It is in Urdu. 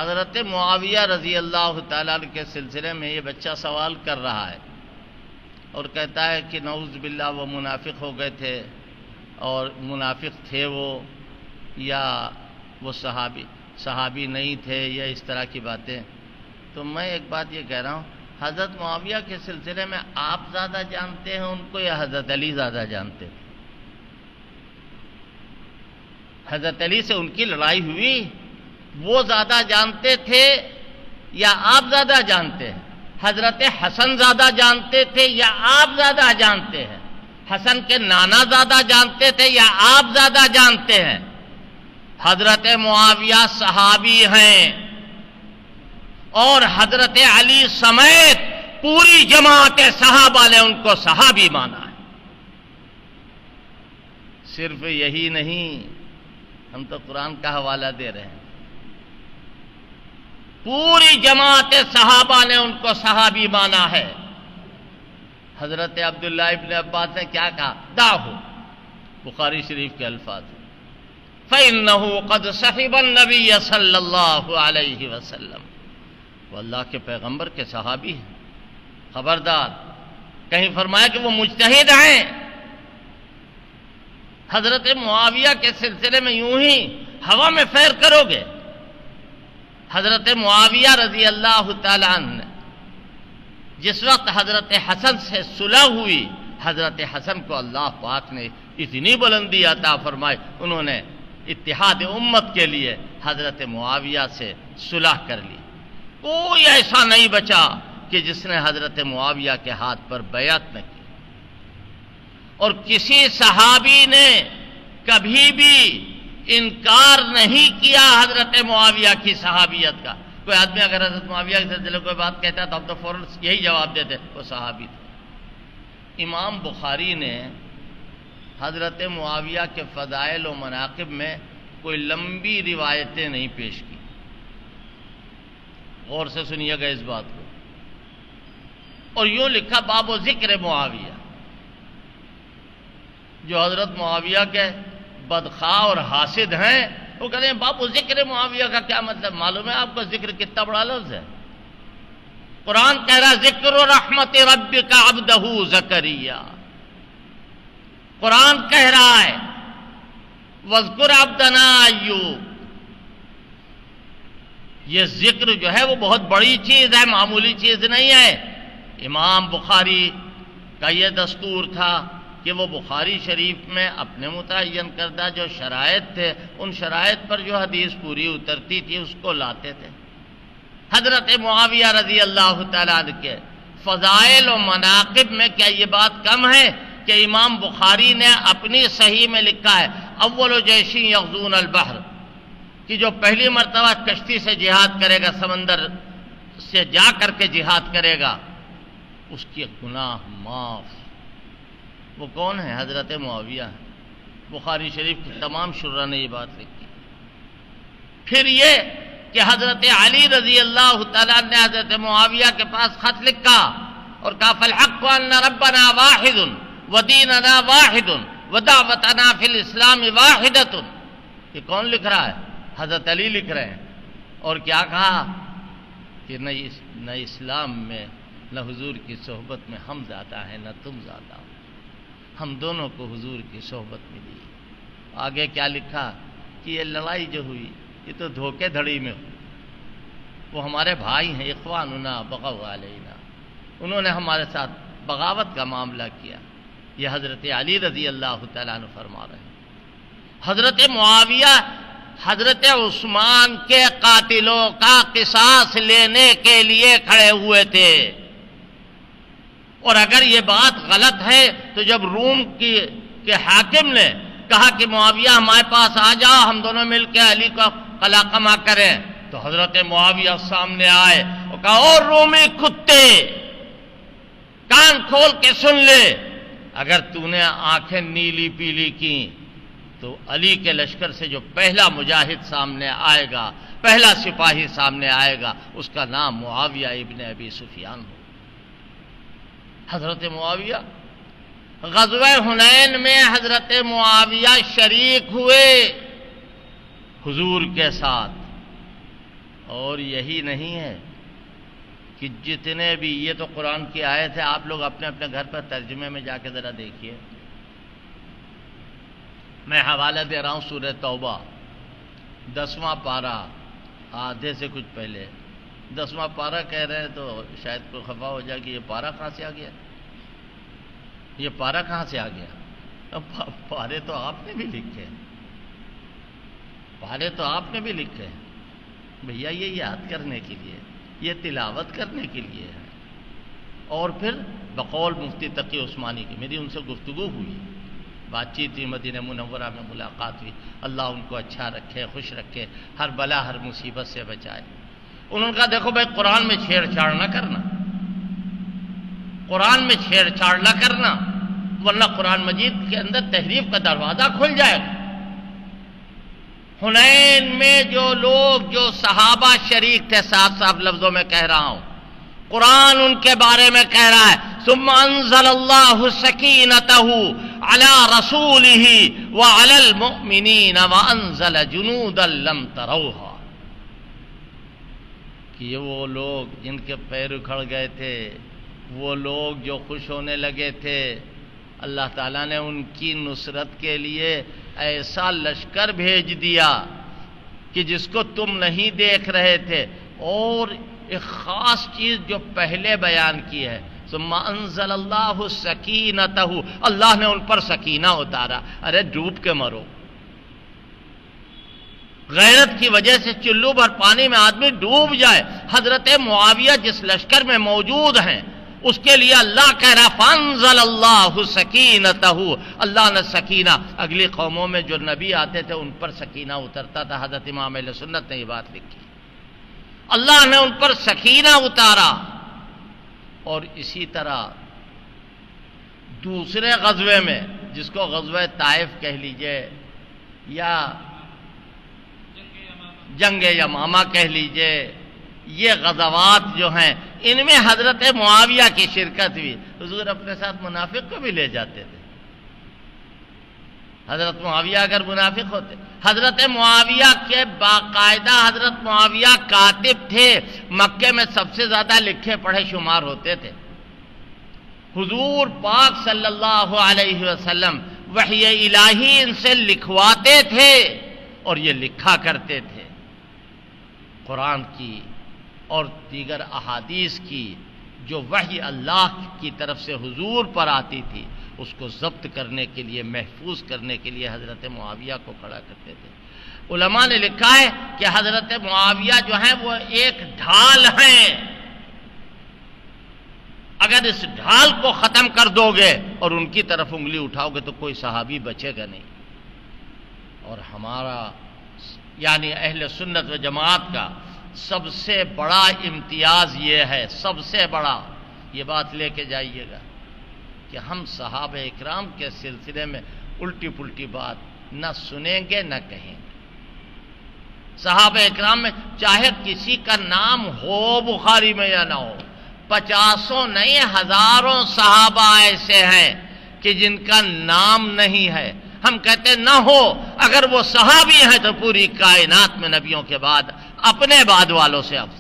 حضرت معاویہ رضی اللہ تعالیٰ عنہ کے سلسلے میں یہ بچہ سوال کر رہا ہے اور کہتا ہے کہ نعوذ باللہ وہ منافق ہو گئے تھے، اور منافق تھے وہ، یا وہ صحابی نہیں تھے، یا اس طرح کی باتیں. تو میں ایک بات یہ کہہ رہا ہوں، حضرت معاویہ کے سلسلے میں آپ زیادہ جانتے ہیں ان کو یا حضرت علی زیادہ جانتے ہیں؟ حضرت علی سے ان کی لڑائی ہوئی، وہ زیادہ جانتے تھے یا آپ زیادہ جانتے ہیں؟ حضرت حسن زیادہ جانتے تھے یا آپ زیادہ جانتے ہیں؟ حسن کے نانا زیادہ جانتے تھے یا آپ زیادہ جانتے ہیں؟ حضرت معاویہ صحابی ہیں، اور حضرت علی سمیت پوری جماعت صحابہ نے ان کو صحابی مانا ہے. صرف یہی نہیں، ہم تو قرآن کا حوالہ دے رہے ہیں. پوری جماعت صحابہ نے ان کو صحابی مانا ہے. حضرت عبداللہ ابن عباس نے کیا کہا؟ داہو، بخاری شریف کے الفاظ، فَإِنَّهُ قَدْ صَحِبَ النَّبِيَّ صلی اللہ علیہ وسلم. وہ اللہ کے پیغمبر کے صحابی ہیں. خبردار، کہیں فرمایا کہ وہ مجتہد ہیں. حضرت معاویہ کے سلسلے میں یوں ہی ہوا میں فیر کرو گے. حضرت معاویہ رضی اللہ تعالیٰ عنہ نے جس وقت حضرت حسن سے صلح ہوئی، حضرت حسن کو اللہ پاک نے اتنی بلندی عطا فرمائی، انہوں نے اتحاد امت کے لیے حضرت معاویہ سے صلح کر لی. کوئی ایسا نہیں بچا کہ جس نے حضرت معاویہ کے ہاتھ پر بیعت نہ کی. اور کسی صحابی نے کبھی بھی انکار نہیں کیا حضرت معاویہ کی صحابیت کا. کوئی آدمی اگر حضرت معاویہ کے سلسلے کوئی بات کہتا ہے تو ہم تو فوراً یہی جواب دیتے وہ صحابی تھے. امام بخاری نے حضرت معاویہ کے فضائل و مناقب میں کوئی لمبی روایتیں نہیں پیش کی. غور سے سنیے گا اس بات کو. اور یوں لکھا باب و ذکر معاویہ. جو حضرت معاویہ کے بدخواہ اور حاسد ہیں وہ کہتے ہیں باب و ذکر معاویہ کا کیا مطلب؟ معلوم ہے آپ کو ذکر کتنا بڑا لفظ ہے. قرآن کہہ رہا ذکر رحمت ربک عبدہ زکریا. قرآن کہہ رہا ہے وَاذْكُرْ عَبْدَنَا ایوب. یہ ذکر جو ہے وہ بہت بڑی چیز ہے، معمولی چیز نہیں ہے. امام بخاری کا یہ دستور تھا کہ وہ بخاری شریف میں اپنے متعین کردہ جو شرائط تھے، ان شرائط پر جو حدیث پوری اترتی تھی اس کو لاتے تھے. حضرت معاویہ رضی اللہ تعالیٰ عنہ کے فضائل و مناقب میں کیا یہ بات کم ہے کہ امام بخاری نے اپنی صحیح میں لکھا ہے اول جیشی یغزون البحر، کہ جو پہلی مرتبہ کشتی سے جہاد کرے گا، سمندر سے جا کر کے جہاد کرے گا، اس کے گناہ معاف. وہ کون ہے؟ حضرت معاویہ. بخاری شریف کی تمام شرح نے یہ بات لکھی. پھر یہ کہ حضرت علی رضی اللہ تعالیٰ نے حضرت معاویہ کے پاس خط لکھا اور کہا فالحق ان ربنا واحد ودیننا واحد ودعوتنا فی الاسلام واحدۃ. یہ کون لکھ رہا ہے؟ حضرت علی لکھ رہے ہیں. اور کیا کہا کہ نہ اسلام میں نہ حضور کی صحبت میں ہم زیادہ ہیں نہ تم زیادہ ہو، ہم دونوں کو حضور کی صحبت ملی. آگے کیا لکھا کہ یہ لڑائی جو ہوئی یہ تو دھوکے دھڑی میں ہوئی. وہ ہمارے بھائی ہیں، اخواننا بغوا علینا، انہوں نے ہمارے ساتھ بغاوت کا معاملہ کیا. یہ حضرت علی رضی اللہ تعالیٰ عنہ فرما رہے ہیں. حضرت معاویہ حضرت عثمان کے قاتلوں کا قصاص لینے کے لیے کھڑے ہوئے تھے. اور اگر یہ بات غلط ہے تو جب روم کے حاکم نے کہا کہ معاویہ ہمارے پاس آ جاؤ، ہم دونوں مل کے علی کو قلع قمع کریں، تو حضرت معاویہ سامنے آئے اور کہا اور رومی کتے کان کھول کے سن لے، اگر تو نے آنکھیں نیلی پیلی کی تو علی کے لشکر سے جو پہلا مجاہد سامنے آئے گا، پہلا سپاہی سامنے آئے گا، اس کا نام معاویہ ابن ابی سفیان ہو. حضرت معاویہ غزوہ حنین میں حضرت معاویہ شریک ہوئے حضور کے ساتھ، اور یہی نہیں ہے کہ جتنے بھی، یہ تو قرآن کی آیت ہے، آپ لوگ اپنے اپنے گھر پر ترجمے میں جا کے ذرا دیکھیے. میں حوالہ دے رہا ہوں سورہ توبہ 10واں پارہ، آدھے سے کچھ پہلے 10واں پارہ کہہ رہے ہیں تو شاید کوئی خفا ہو جائے کہ یہ پارہ کہاں سے آ گیا، یہ پارہ کہاں سے آ گیا. پارے تو آپ نے بھی لکھے، پارے تو آپ نے بھی لکھے بھیا، یہ یاد کرنے کے لیے، یہ تلاوت کرنے کے لیے ہے. اور پھر بقول مفتی تقی عثمانی کی میری ان سے گفتگو ہوئی، بات چیت ہوئی، مدینہ منورہ میں ملاقات ہوئی. اللہ ان کو اچھا رکھے، خوش رکھے، ہر بلا ہر مصیبت سے بچائے. انہوں نے کہا دیکھو بھائی، قرآن میں چھیڑ چھاڑ نہ کرنا، قرآن میں چھیڑ چھاڑ نہ کرنا، ورنہ قرآن مجید کے اندر تحریف کا دروازہ کھل جائے گا. حنین میں جو لوگ، جو صحابہ شریک تھے، صاف صاف لفظوں میں کہہ رہا ہوں، قرآن ان کے بارے میں کہہ رہا ہے ثم انزل اللہ سکینتہ علی رسولہ وعلی المؤمنین وانزل جنودا لم تروها. کہ یہ وہ لوگ جن کے پیر اکھڑ گئے تھے، وہ لوگ جو خوش ہونے لگے تھے، اللہ تعالیٰ نے ان کی نصرت کے لیے ایسا لشکر بھیج دیا کہ جس کو تم نہیں دیکھ رہے تھے. اور ایک خاص چیز جو پہلے بیان کی ہے، ثم انزل اللہ سکینتہ، اللہ نے ان پر سکینہ اتارا. ارے ڈوب کے مرو، غیرت کی وجہ سے چلو بھر پانی میں آدمی ڈوب جائے. حضرت معاویہ جس لشکر میں موجود ہیں، اس کے لیے اللہ کہہ رہا فانزل اللہ سکینتہ، اللہ نے سکینہ، اگلی قوموں میں جو نبی آتے تھے ان پر سکینہ اترتا تھا. حضرت امام اہل سنت نے یہ بات لکھی، اللہ نے ان پر سکینہ اتارا. اور اسی طرح دوسرے غزوے میں، جس کو غزوہ طائف کہہ لیجئے یا جنگ یمامہ کہہ لیجئے، یہ غزوات جو ہیں ان میں حضرت معاویہ کی شرکت ہوئی. حضور اپنے ساتھ منافق کو بھی لے جاتے تھے. حضرت معاویہ اگر منافق ہوتے، حضرت معاویہ کے باقاعدہ حضرت معاویہ کاتب تھے، مکے میں سب سے زیادہ لکھے پڑھے شمار ہوتے تھے. حضور پاک صلی اللہ علیہ وسلم وحی الہی ان سے لکھواتے تھے اور یہ لکھا کرتے تھے. قرآن کی اور دیگر احادیث کی جو وحی اللہ کی طرف سے حضور پر آتی تھی، اس کو ضبط کرنے کے لیے، محفوظ کرنے کے لیے حضرت معاویہ کو کھڑا کرتے تھے. علماء نے لکھا ہے کہ حضرت معاویہ جو ہیں وہ ایک ڈھال ہیں، اگر اس ڈھال کو ختم کر دو گے اور ان کی طرف انگلی اٹھاؤ گے تو کوئی صحابی بچے گا نہیں. اور ہمارا یعنی اہل سنت و جماعت کا سب سے بڑا امتیاز یہ ہے، سب سے بڑا، یہ بات لے کے جائیے گا کہ ہم صحابہ اکرام کے سلسلے میں الٹی پلٹی بات نہ سنیں گے نہ کہیں گے. صحابہ اکرام میں چاہے کسی کا نام ہو بخاری میں یا نہ ہو، 50 نہیں 1000 صحابہ ایسے ہیں کہ جن کا نام نہیں ہے. ہم کہتے نہ ہو، اگر وہ صحابی ہیں تو پوری کائنات میں نبیوں کے بعد اپنے بعد والوں سے افضل.